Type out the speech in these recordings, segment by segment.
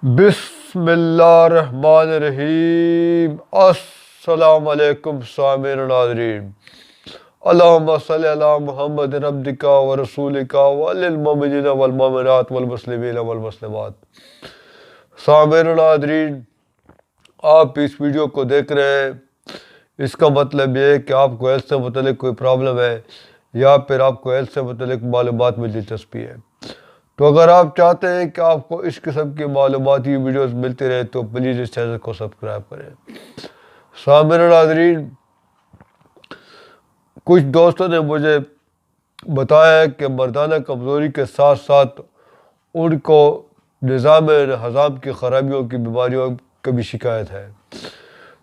بسم اللہ الرحمن الرحیم۔ السلام علیکم سامعین و ناظرین، اللہم صلی علی محمد عبدک و رسولک وعلی المؤمنین والمؤمنات والمسلمین والمسلمات۔ سامعین و ناظرین، آپ اس ویڈیو کو دیکھ رہے ہیں، اس کا مطلب یہ ہے کہ آپ کو ہیلتھ سے متعلق کوئی پرابلم ہے یا پھر آپ کو ہیلتھ سے متعلق معلومات میں دلچسپی ہے۔ تو اگر آپ چاہتے ہیں کہ آپ کو اس قسم کی معلوماتی ویڈیوز ملتی رہے تو پلیز اس چینل کو سبسکرائب کریں۔ سامعین و ناظرین، کچھ دوستوں نے مجھے بتایا کہ مردانہ کمزوری کے ساتھ ساتھ ان کو نظام ہضم کی خرابیوں کی بیماریوں کی بھی شکایت ہے۔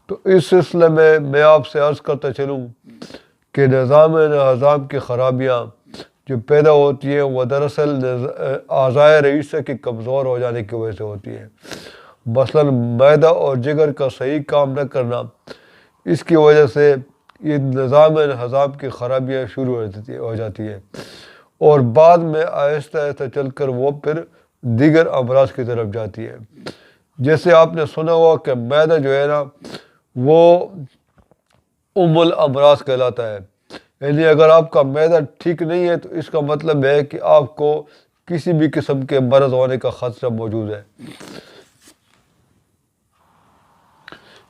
تو اس سلسلے میں آپ سے عرض کرتا چلوں کہ نظام ہضم کی خرابیاں جو پیدا ہوتی ہیں وہ دراصل اعضائے رئیسہ کے کمزور ہو جانے کی وجہ سے ہوتی ہے۔ مثلاً معدہ اور جگر کا صحیح کام نہ کرنا، اس کی وجہ سے یہ نظام ہضم کی خرابیاں شروع ہو جاتی ہیں اور بعد میں آہستہ آہستہ چل کر وہ پھر دیگر امراض کی طرف جاتی ہے۔ جیسے آپ نے سنا ہوا کہ معدہ جو ہے نا وہ ام الامراض کہلاتا ہے، یعنی اگر آپ کا معدہ ٹھیک نہیں ہے تو اس کا مطلب ہے کہ آپ کو کسی بھی قسم کے مرض ہونے کا خطرہ موجود ہے۔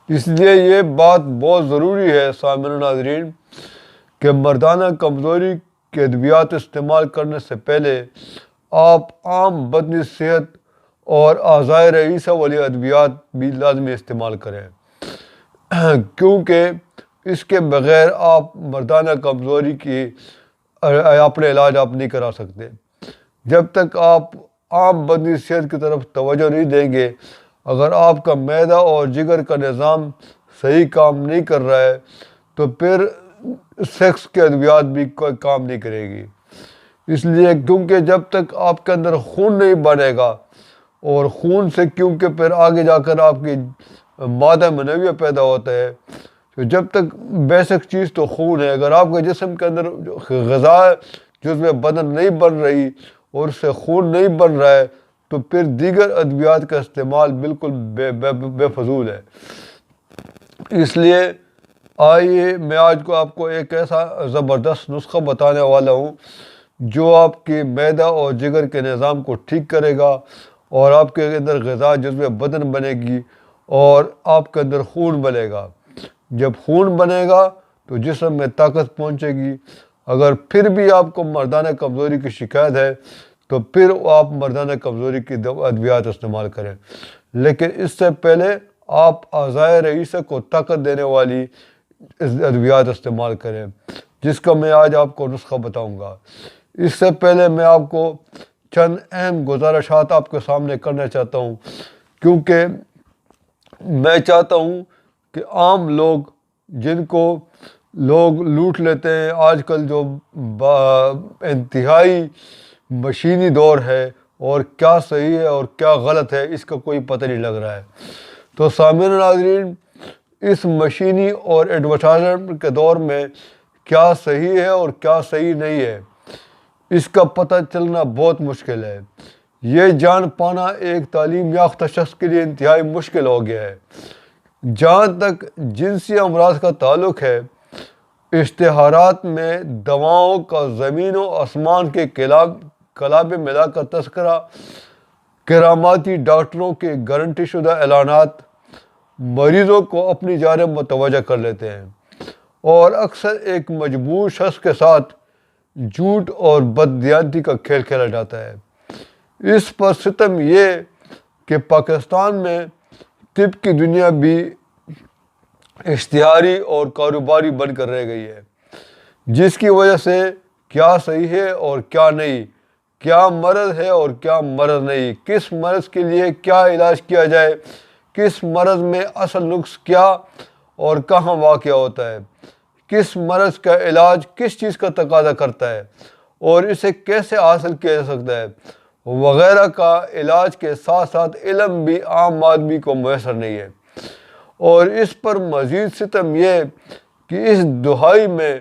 اس لیے یہ بات بہت ضروری ہے سامعین و ناظرین کہ مردانہ کمزوری کے ادویات استعمال کرنے سے پہلے آپ عام بدنی صحت اور اعضائے رئیسہ والی ادویات بھی لازمی استعمال کریں، کیونکہ اس کے بغیر آپ مردانہ کمزوری کی اپنے علاج آپ نہیں کرا سکتے۔ جب تک آپ عام بدنی صحت کی طرف توجہ نہیں دیں گے، اگر آپ کا معدہ اور جگر کا نظام صحیح کام نہیں کر رہا ہے تو پھر سیکس کے ادویات بھی کوئی کام نہیں کرے گی۔ اس لیے کیونکہ جب تک آپ کے اندر خون نہیں بنے گا، اور خون سے کیونکہ پھر آگے جا کر آپ کی مادہ منویہ پیدا ہوتا ہے، تو جب تک بیسک چیز تو خون ہے، اگر آپ کے جسم کے اندر غذا جزو بدن نہیں بن رہی اور اس سے خون نہیں بن رہا ہے تو پھر دیگر ادویات کا استعمال بالکل بے فضول ہے۔ اس لیے آئیے میں آج کو آپ کو ایک ایسا زبردست نسخہ بتانے والا ہوں جو آپ کی معدہ اور جگر کے نظام کو ٹھیک کرے گا اور آپ کے اندر غذا جزو بدن بنے گی اور آپ کے اندر خون بنے گا۔ جب خون بنے گا تو جسم میں طاقت پہنچے گی۔ اگر پھر بھی آپ کو مردانہ کمزوری کی شکایت ہے تو پھر آپ مردانہ کمزوری کی ادویات استعمال کریں، لیکن اس سے پہلے آپ اعضائے رئیسہ کو طاقت دینے والی ادویات استعمال کریں، جس کا میں آج آپ کو نسخہ بتاؤں گا۔ اس سے پہلے میں آپ کو چند اہم گزارشات آپ کے سامنے کرنا چاہتا ہوں، کیونکہ میں چاہتا ہوں کہ عام لوگ جن کو لوگ لوٹ لیتے ہیں، آج کل جو انتہائی مشینی دور ہے اور کیا صحیح ہے اور کیا غلط ہے اس کا کوئی پتہ نہیں لگ رہا ہے۔ تو سامعین و ناظرین، اس مشینی اور ایڈورٹائزمنٹ کے دور میں کیا صحیح ہے اور کیا صحیح نہیں ہے اس کا پتہ چلنا بہت مشکل ہے۔ یہ جان پانا ایک تعلیم یافتہ شخص کے لیے انتہائی مشکل ہو گیا ہے۔ جہاں تک جنسی امراض کا تعلق ہے، اشتہارات میں دواؤں کا زمین و آسمان کے کلابے ملا کر تذکرہ، کراماتی ڈاکٹروں کے گارنٹی شدہ اعلانات مریضوں کو اپنی جانب متوجہ کر لیتے ہیں اور اکثر ایک مجبور شخص کے ساتھ جھوٹ اور بددیانتی کا کھیل کھیلا جاتا ہے۔ اس پر ستم یہ کہ پاکستان میں طب کی دنیا بھی اشتہاری اور کاروباری بن کر رہ گئی ہے، جس کی وجہ سے کیا صحیح ہے اور کیا نہیں، کیا مرض ہے اور کیا مرض نہیں، کس مرض کے لیے کیا علاج کیا جائے، کس مرض میں اصل نقص کیا اور کہاں واقع ہوتا ہے، کس مرض کا علاج کس چیز کا تقاضا کرتا ہے اور اسے کیسے حاصل کیا جا سکتا ہے وغیرہ کا علاج کے ساتھ ساتھ علم بھی عام آدمی کو میسر نہیں ہے۔ اور اس پر مزید ستم یہ کہ اس دہائی میں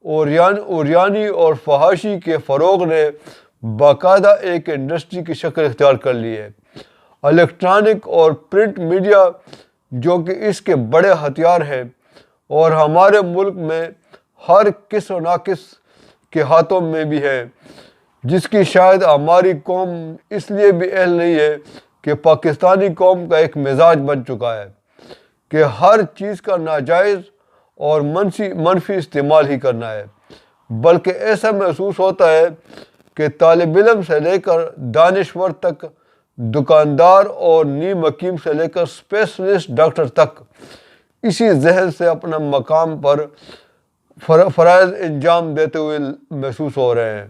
اوریانی اور فحاشی کے فروغ نے باقاعدہ ایک انڈسٹری کی شکل اختیار کر لی ہے۔ الیکٹرانک اور پرنٹ میڈیا جو کہ اس کے بڑے ہتھیار ہیں، اور ہمارے ملک میں ہر کس و ناقص کے ہاتھوں میں بھی ہے، جس کی شاید ہماری قوم اس لیے بھی اہل نہیں ہے کہ پاکستانی قوم کا ایک مزاج بن چکا ہے کہ ہر چیز کا ناجائز اور منفی استعمال ہی کرنا ہے، بلکہ ایسا محسوس ہوتا ہے کہ طالب علم سے لے کر دانشور تک، دکاندار اور نیم حکیم سے لے کر اسپیشلسٹ ڈاکٹر تک اسی ذہن سے اپنا مقام پر فرائض انجام دیتے ہوئے محسوس ہو رہے ہیں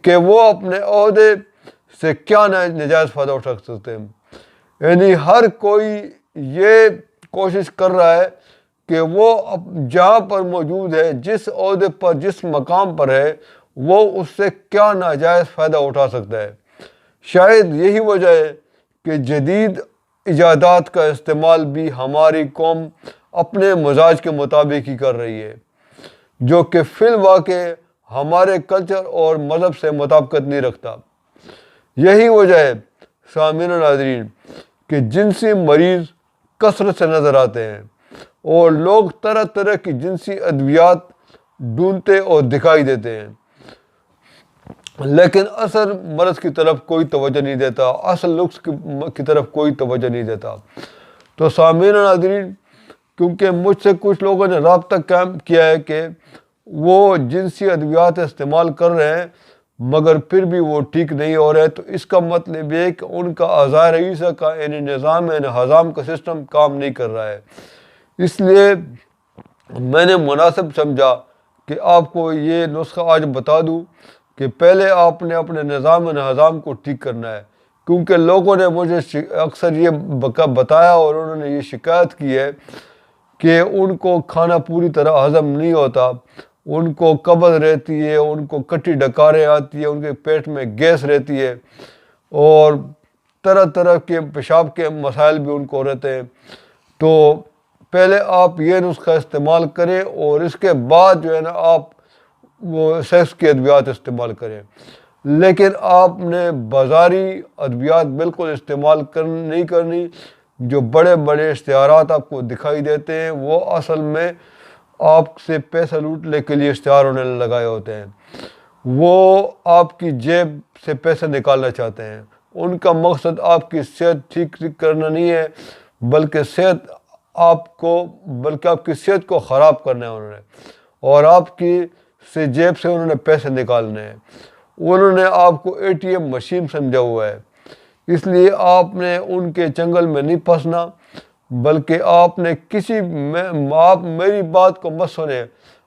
کہ وہ اپنے عہدے سے کیا ناجائز فائدہ اٹھا سکتے ہیں۔ یعنی ہر کوئی یہ کوشش کر رہا ہے کہ وہ جہاں پر موجود ہے، جس عہدے پر، جس مقام پر ہے، وہ اس سے کیا ناجائز فائدہ اٹھا سکتا ہے۔ شاید یہی وجہ ہے کہ جدید ایجادات کا استعمال بھی ہماری قوم اپنے مزاج کے مطابق ہی کر رہی ہے، جو کہ فی الواقع ہمارے کلچر اور مذہب سے مطابقت نہیں رکھتا۔ یہی وجہ ہے سامعین و ناظرین کہ جنسی مریض کثرت سے نظر آتے ہیں، اور لوگ طرح طرح کی جنسی ادویات ڈھونڈتے اور دکھائی دیتے ہیں، لیکن اصل مرض کی طرف کوئی توجہ نہیں دیتا، اصل نقص کی طرف کوئی توجہ نہیں دیتا۔ تو سامعین و ناظرین، کیونکہ مجھ سے کچھ لوگوں نے رابطہ قائم کیا ہے کہ وہ جنسی ادویات استعمال کر رہے ہیں مگر پھر بھی وہ ٹھیک نہیں ہو رہے، تو اس کا مطلب یہ ہے کہ ان کا اعضاء رئیسہ کا یعنی نظام ہضم کا سسٹم کام نہیں کر رہا ہے۔ اس لیے میں نے مناسب سمجھا کہ آپ کو یہ نسخہ آج بتا دوں کہ پہلے آپ نے اپنے نظام ہضم کو ٹھیک کرنا ہے، کیونکہ لوگوں نے مجھے اکثر یہ بتایا اور انہوں نے یہ شکایت کی ہے کہ ان کو کھانا پوری طرح ہضم نہیں ہوتا، ان کو قبض رہتی ہے، ان کو کٹی ڈکاریں آتی ہیں، ان کے پیٹ میں گیس رہتی ہے، اور طرح طرح کے پیشاب کے مسائل بھی ان کو رہتے ہیں۔ تو پہلے آپ یہ نسخہ استعمال کریں اور اس کے بعد جو ہے نا آپ وہ سیکس کی ادویات استعمال کریں، لیکن آپ نے بازاری ادویات بالکل استعمال نہیں کرنی۔ جو بڑے بڑے اشتہارات آپ کو دکھائی دیتے ہیں وہ اصل میں آپ سے پیسہ لوٹنے کے لیے اشتہار ہونے لگائے ہوتے ہیں، وہ آپ کی جیب سے پیسے نکالنا چاہتے ہیں۔ ان کا مقصد آپ کی صحت ٹھیک کرنا نہیں ہے، بلکہ آپ کی صحت کو خراب کرنا ہے انہوں نے، اور آپ کی جیب سے انہوں نے پیسے نکالنے ہیں۔ انہوں نے آپ کو ATM مشین سمجھا ہوا ہے، اس لیے آپ نے ان کے چنگل میں نہیں پھنسنا، بلکہ آپ میری بات کو مت سنیں،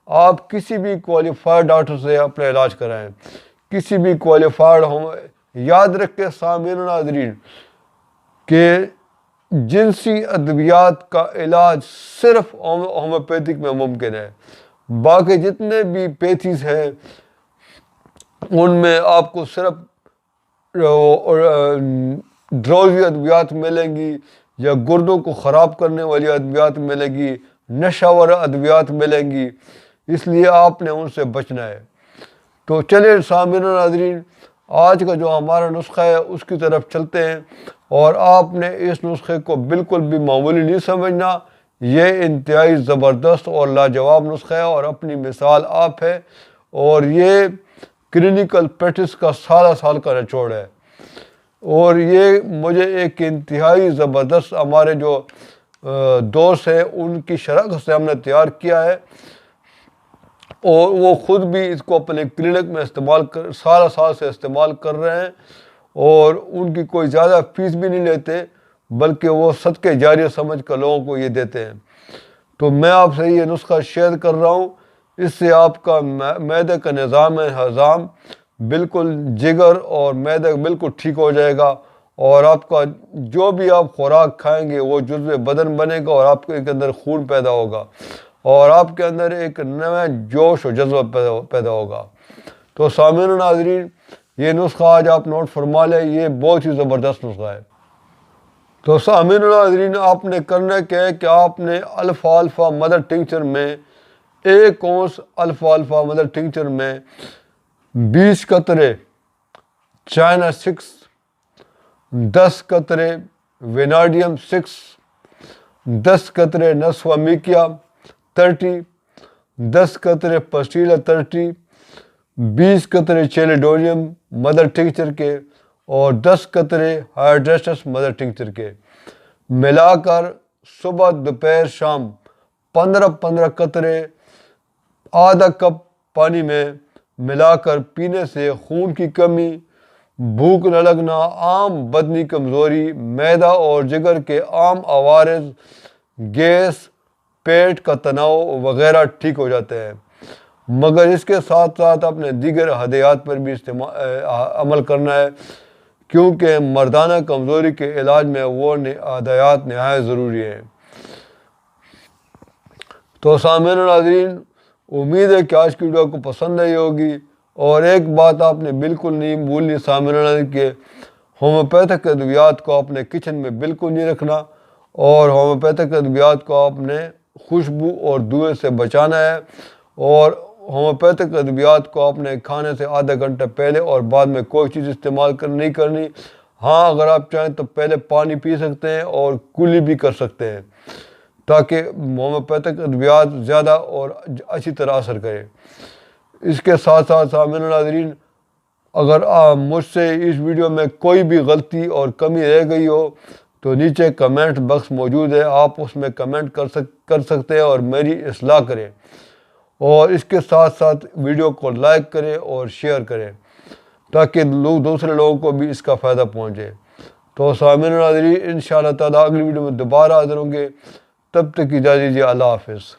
آپ کسی بھی کوالیفائڈ ڈاکٹر سے اپنا علاج کرائیں، کسی بھی کوالیفائڈ یاد رکھیں سامعین و ناظرین کہ جنسی ادویات کا علاج صرف ہومیوپیتھک میں ممکن ہے، باقی جتنے بھی پیتھیز ہیں ان میں آپ کو صرف ڈراؤزی ادویات ملیں گی، یا گردوں کو خراب کرنے والی ادویات ملیں گی، نشاور ادویات ملیں گی، اس لیے آپ نے ان سے بچنا ہے۔ تو چلیں سامعین و ناظرین، آج کا جو ہمارا نسخہ ہے اس کی طرف چلتے ہیں، اور آپ نے اس نسخے کو بالکل بھی معمولی نہیں سمجھنا، یہ انتہائی زبردست اور لاجواب نسخہ ہے، اور اپنی مثال آپ ہے، اور یہ کلینکل پریکٹس کا سال کا نچوڑ ہے، اور یہ مجھے ایک انتہائی زبردست ہمارے جو دوست ہیں ان کی شراکت سے ہم نے تیار کیا ہے، اور وہ خود بھی اس کو اپنے کلینک میں سال سے استعمال کر رہے ہیں، اور ان کی کوئی زیادہ فیس بھی نہیں لیتے، بلکہ وہ صدقہ جاریہ سمجھ کر لوگوں کو یہ دیتے ہیں۔ تو میں آپ سے یہ نسخہ شیئر کر رہا ہوں، اس سے آپ کا معدے کا نظام ہضم بالکل، جگر اور معدہ بالکل ٹھیک ہو جائے گا، اور آپ کا جو بھی آپ خوراک کھائیں گے وہ جزو بدن بنے گا، اور آپ کے اندر خون پیدا ہوگا، اور آپ کے اندر ایک نیا جوش و جذبہ پیدا ہوگا۔ تو سامعین و ناظرین، یہ نسخہ آج آپ نوٹ فرما لیں، یہ بہت ہی زبردست نسخہ ہے۔ تو سامعین و ناظرین، آپ نے کرنا کیا ہے کہ آپ نے الفا مدر ٹنکچر میں 1 اونس الفا مدر ٹنکچر میں 20 قطرے چائنا 6 10 قطرے ویناڈیم 6، 10 قطرے نصف میکیا 30، 10 قطرے پسٹیلا 30، 20 قطرے چیلیڈونیم مدر ٹنکچر کے اور 10 قطرے ہائیڈریٹس مدر ٹنکچر کے ملا کر صبح دوپہر شام 15 قطرے آدھا کپ پانی میں ملا کر پینے سے خون کی کمی، بھوک نہ لگنا، عام بدنی کمزوری، معدہ اور جگر کے عام عوارض، گیس، پیٹ کا تناؤ وغیرہ ٹھیک ہو جاتے ہیں۔ مگر اس کے ساتھ ساتھ اپنے دیگر ہدایات پر بھی عمل کرنا ہے، کیونکہ مردانہ کمزوری کے علاج میں وہ ہدایات نہایت ضروری ہیں۔ تو سامعین و ناظرین، امید ہے کہ آج کی ویڈیو کو پسند آئی ہوگی، اور ایک بات آپ نے بالکل نہیں بھولنی سامعین و ناظرین کہ ہومیوپیتھک ادویات کو اپنے کچن میں بالکل نہیں رکھنا، اور ہومیوپیتھک ادویات کو آپ نے خوشبو اور دھوئیں سے بچانا ہے، اور ہومیوپیتھک ادویات کو آپ نے کھانے سے آدھا گھنٹہ پہلے اور بعد میں کوئی چیز استعمال نہیں کرنی۔ ہاں، اگر آپ چاہیں تو پہلے پانی پی سکتے ہیں اور کلی بھی کر سکتے ہیں، تاکہ ہومیوپیتھک ادویات زیادہ اور اچھی طرح اثر کرے۔ اس کے ساتھ ساتھ سامعین و ناظرین، اگر مجھ سے اس ویڈیو میں کوئی بھی غلطی اور کمی رہ گئی ہو تو نیچے کمنٹ باکس موجود ہے، آپ اس میں کمنٹ کر سکتے ہیں اور میری اصلاح کریں، اور اس کے ساتھ ساتھ ویڈیو کو لائک کریں اور شیئر کریں تاکہ دوسرے لوگوں کو بھی اس کا فائدہ پہنچے۔ تو سامعین و ناظرین، انشاءاللہ تعالیٰ اگلی ویڈیو میں دوبارہ حاضر ہوں گے، تب تک اجازت دیجیے، اللہ حافظ۔